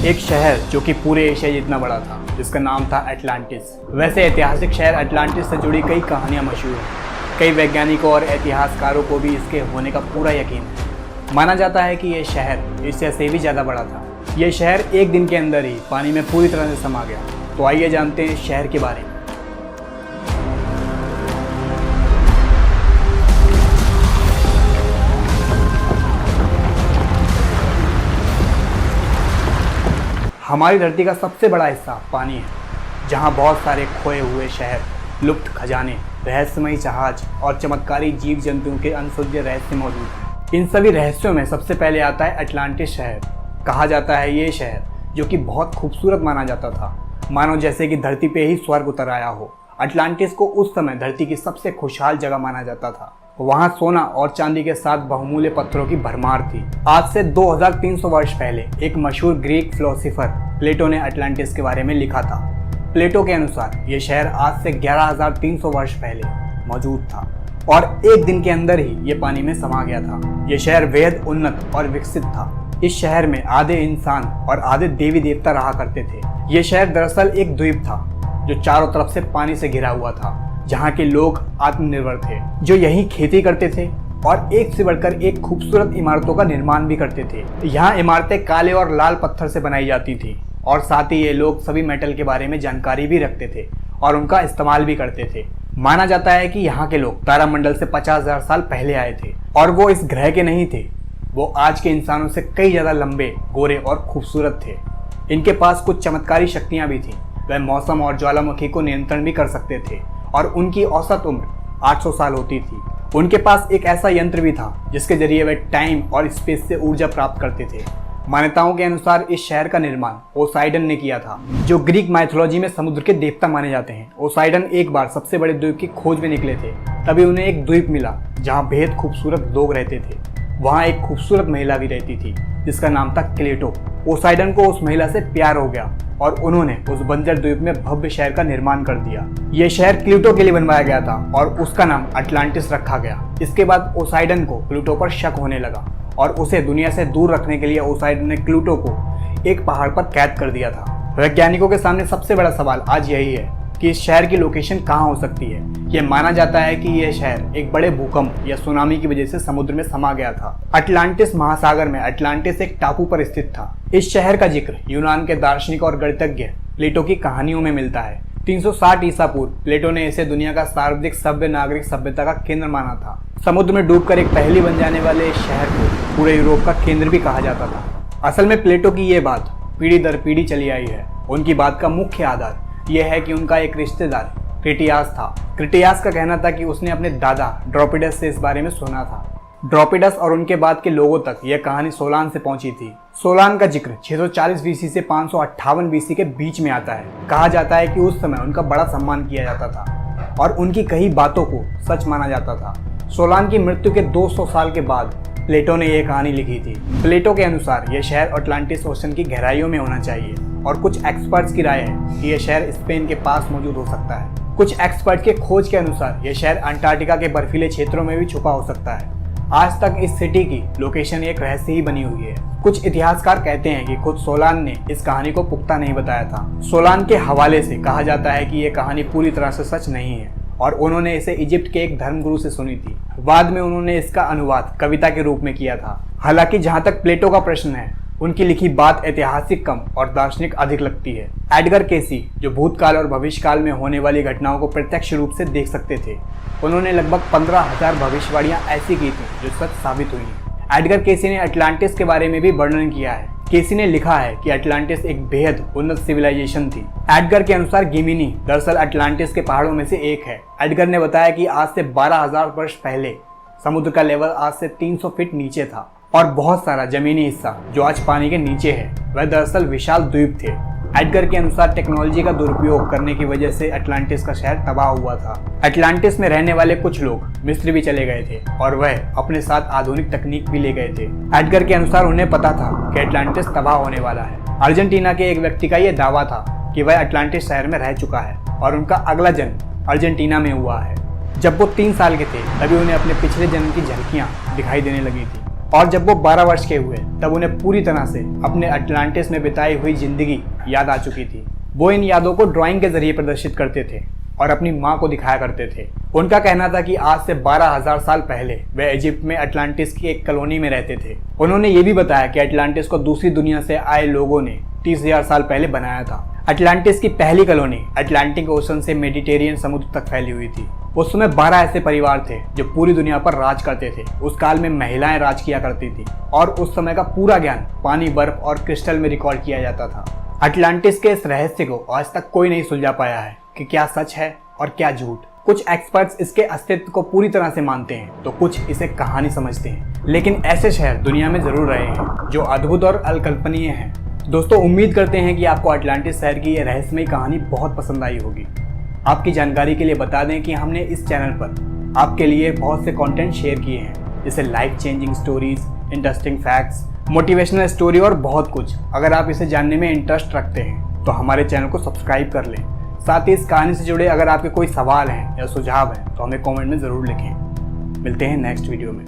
एक शहर जो कि पूरे एशिया जितना बड़ा था, जिसका नाम था अटलांटिस। वैसे ऐतिहासिक शहर अटलांटिस से जुड़ी कई कहानियां मशहूर हैं। कई वैज्ञानिकों और इतिहासकारों को भी इसके होने का पूरा यकीन है। माना जाता है कि यह शहर एशिया से भी ज़्यादा बड़ा था। यह शहर एक दिन के अंदर ही पानी में पूरी तरह से समा गया। तो आइए जानते हैं इस शहर के बारे में। हमारी धरती का सबसे बड़ा हिस्सा पानी है, जहां बहुत सारे खोए हुए शहर, लुप्त खजाने, रहस्यमयी जहाज और चमत्कारी जीव जंतुओं के अनसुलझे रहस्य मौजूद हैं। इन सभी रहस्यों में सबसे पहले आता है अटलांटिस शहर। कहा जाता है ये शहर, जो कि बहुत खूबसूरत माना जाता था, मानो जैसे कि धरती पे ही स्वर्ग उतर आया हो। अटलांटिस को उस समय धरती की सबसे खुशहाल जगह माना जाता था। वहाँ सोना और चांदी के साथ बहुमूल्य पत्थरों की भरमार थी। आज से 2300 वर्ष पहले एक मशहूर ग्रीक फिलोसोफर प्लेटो ने अटलांटिस के बारे में लिखा था। प्लेटो के अनुसार ये शहर आज से 11300 वर्ष पहले मौजूद था और एक दिन के अंदर ही ये पानी में समा गया था। ये शहर बेहद उन्नत और विकसित था। इस शहर में आधे इंसान और आधे देवी देवता रहा करते थे। ये शहर दरअसल एक द्वीप था जो चारों तरफ से पानी से घिरा हुआ था, जहाँ के लोग आत्मनिर्भर थे, जो यहीं खेती करते थे और एक से बढ़कर एक खूबसूरत इमारतों का निर्माण भी करते थे। यहाँ इमारतें काले और लाल पत्थर से बनाई जाती थी और साथ ही ये लोग सभी मेटल के बारे में जानकारी भी रखते थे और उनका इस्तेमाल भी करते थे। माना जाता है कि यहाँ के लोग तारामंडल से 50,000 साल पहले आए थे और वो इस ग्रह के नहीं थे। वो आज के इंसानों से कई ज्यादा लंबे, गोरे और खूबसूरत थे। इनके पास कुछ चमत्कारी शक्तियां भी थी। वह मौसम और ज्वालामुखी को नियंत्रण भी कर सकते थे और उनकी औसत उम्र 800 साल होती थी। उनके पास एक ऐसा यंत्र भी था जिसके जरिए वे टाइम और स्पेस से ऊर्जा प्राप्त करते थे। मान्यताओं के अनुसार इस शहर का निर्माण पोसाइडन ने किया था, जो ग्रीक माइथोलॉजी में समुद्र के देवता माने जाते हैं। पोसाइडन एक बार सबसे बड़े द्वीप की खोज में निकले थे। तभी उन्हें एक द्वीप मिला जहाँ बेहद खूबसूरत लोग रहते थे। वहाँ एक खूबसूरत महिला भी रहती थी जिसका नाम था क्लेटो। पोसाइडन को उस महिला से प्यार हो गया और उन्होंने उस बंजर द्वीप में भव्य शहर का निर्माण कर दिया। यह शहर क्लूटो के लिए बनवाया गया था और उसका नाम अटलांटिस रखा गया। इसके बाद पोसाइडन को क्लूटो पर शक होने लगा और उसे दुनिया से दूर रखने के लिए पोसाइडन ने क्लूटो को एक पहाड़ पर कैद कर दिया था। वैज्ञानिकों के सामने सबसे बड़ा सवाल आज यही है कि इस शहर की लोकेशन कहाँ हो सकती है। यह माना जाता है कि यह शहर एक बड़े भूकंप या सुनामी की वजह से समुद्र में समा गया था। अटलांटिस महासागर में अटलांटिस एक टापू पर स्थित था। इस शहर का जिक्र यूनान के दार्शनिक और गणितज्ञ प्लेटो की कहानियों में मिलता है। 360 ईसा पूर्व प्लेटो ने इसे दुनिया का सर्वाधिक सभ्य नागरिक सभ्यता का केंद्र माना था। समुद्र में डूबकर एक पहेली बन जाने वाले इस शहर को पूरे यूरोप का केंद्र भी कहा जाता था। असल में प्लेटो की ये बात पीढ़ी दर पीढ़ी चली आई है। उनकी बात का मुख्य आधार यह है कि उनका एक रिश्तेदार क्रिटियास था। क्रिटियास का कहना था कि उसने अपने दादा ड्रोपिडस से इस बारे में सुना था। ड्रोपिडस और उनके बाद के लोगों तक यह कहानी सोलान से पहुंची थी। सोलान का जिक्र 640 बीसी से 558 बीसी के बीच में आता है। कहा जाता है कि उस समय उनका बड़ा सम्मान किया जाता था और उनकी कई बातों को सच माना जाता था। सोलान की मृत्यु के 200 साल के बाद प्लेटो ने यह कहानी लिखी थी। प्लेटो के अनुसार यह शहर अटलांटिस ओशन की गहराइयों में होना चाहिए और कुछ एक्सपर्ट्स की राय है कि यह शहर स्पेन के पास मौजूद हो सकता है। कुछ एक्सपर्ट के खोज के अनुसार यह शहर अंटार्कटिका के बर्फीले क्षेत्रों में भी छुपा हो सकता है। आज तक इस सिटी की लोकेशन एक रहस्य ही बनी हुई है। कुछ इतिहासकार कहते हैं कि खुद सोलान ने इस कहानी को पुख्ता नहीं बताया था। सोलान के हवाले से कहा जाता है कि यह कहानी पूरी तरह से सच नहीं है और उन्होंने इसे इजिप्ट के एक धर्मगुरु से सुनी थी। बाद में उन्होंने इसका अनुवाद कविता के रूप में किया था। हालांकि जहां तक प्लेटो का प्रश्न है, उनकी लिखी बात ऐतिहासिक कम और दार्शनिक अधिक लगती है। एडगर केसी, जो भूतकाल और भविष्यकाल में होने वाली घटनाओं को प्रत्यक्ष रूप से देख सकते थे, उन्होंने लगभग 15,000 भविष्यवाणियां ऐसी की थी जो सच साबित हुई। एडगर केसी ने अटलांटिस के बारे में भी वर्णन किया है। केसी ने लिखा है कि अटलांटिस एक बेहद उन्नत सिविलाइजेशन थी। एडगर के अनुसार गिमिनी दरअसल अटलांटिस के पहाड़ों में से एक है। एडगर ने बताया कि आज से 12,000 वर्ष पहले समुद्र का लेवल आज से 300 फीट नीचे था और बहुत सारा जमीनी हिस्सा जो आज पानी के नीचे है वह दरअसल विशाल द्वीप थे। एडगर के अनुसार टेक्नोलॉजी का दुरुपयोग करने की वजह से अटलांटिस का शहर तबाह हुआ था। अटलांटिस में रहने वाले कुछ लोग मिस्र भी चले गए थे और वह अपने साथ आधुनिक तकनीक भी ले गए थे। एडगर के अनुसार उन्हें पता था कि अटलांटिस तबाह होने वाला है। अर्जेंटीना के एक व्यक्ति का यह दावा था कि वह अटलांटिस शहर में रह चुका है और उनका अगला जन्म अर्जेंटीना में हुआ है। जब वो 3 साल के थे तभी उन्हें अपने पिछले जन्म की झलकियां दिखाई देने लगी थी और जब वो 12 वर्ष के हुए तब उन्हें पूरी तरह से अपने अटलांटिस में बिताई हुई जिंदगी याद आ चुकी थी। वो इन यादों को ड्राइंग के जरिए प्रदर्शित करते थे और अपनी माँ को दिखाया करते थे। उनका कहना था कि आज से 12,000 साल पहले वे इजिप्ट में अटलांटिस की एक कॉलोनी में रहते थे। उन्होंने ये भी बताया कि अटलांटिस को दूसरी दुनिया से आए लोगों ने 30,000 साल पहले बनाया था। अटलांटिस की पहली कॉलोनी अटलांटिक ओशन से मेडिटेरियन समुद्र तक फैली हुई थी। उस समय 12 ऐसे परिवार थे जो पूरी दुनिया पर राज करते थे। उस काल में महिलाएं राज किया करती थी और उस समय का पूरा ज्ञान पानी, बर्फ और क्रिस्टल में रिकॉर्ड किया जाता था। अटलांटिस के इस रहस्य को आज तक कोई नहीं सुलझा पाया है कि क्या सच है और क्या झूठ। कुछ एक्सपर्ट्स इसके अस्तित्व को पूरी तरह से मानते हैं तो कुछ इसे कहानी समझते हैं, लेकिन ऐसे शहर दुनिया में जरूर रहे हैं जो अद्भुत और अकल्पनीय हैं। दोस्तों, उम्मीद करते हैं कि आपको अटलांटिस शहर की यह रहस्यमयी कहानी बहुत पसंद आई होगी। आपकी जानकारी के लिए बता दें कि हमने इस चैनल पर आपके लिए बहुत से कंटेंट शेयर किए हैं, जैसे life changing stories, interesting facts, motivational story और बहुत कुछ। अगर आप इसे जानने में इंटरेस्ट रखते हैं तो हमारे चैनल को सब्सक्राइब कर लें। साथ ही इस कहानी से जुड़े अगर आपके कोई सवाल हैं या सुझाव हैं तो हमें कमेंट में ज़रूर लिखें। मिलते हैं नेक्स्ट वीडियो में।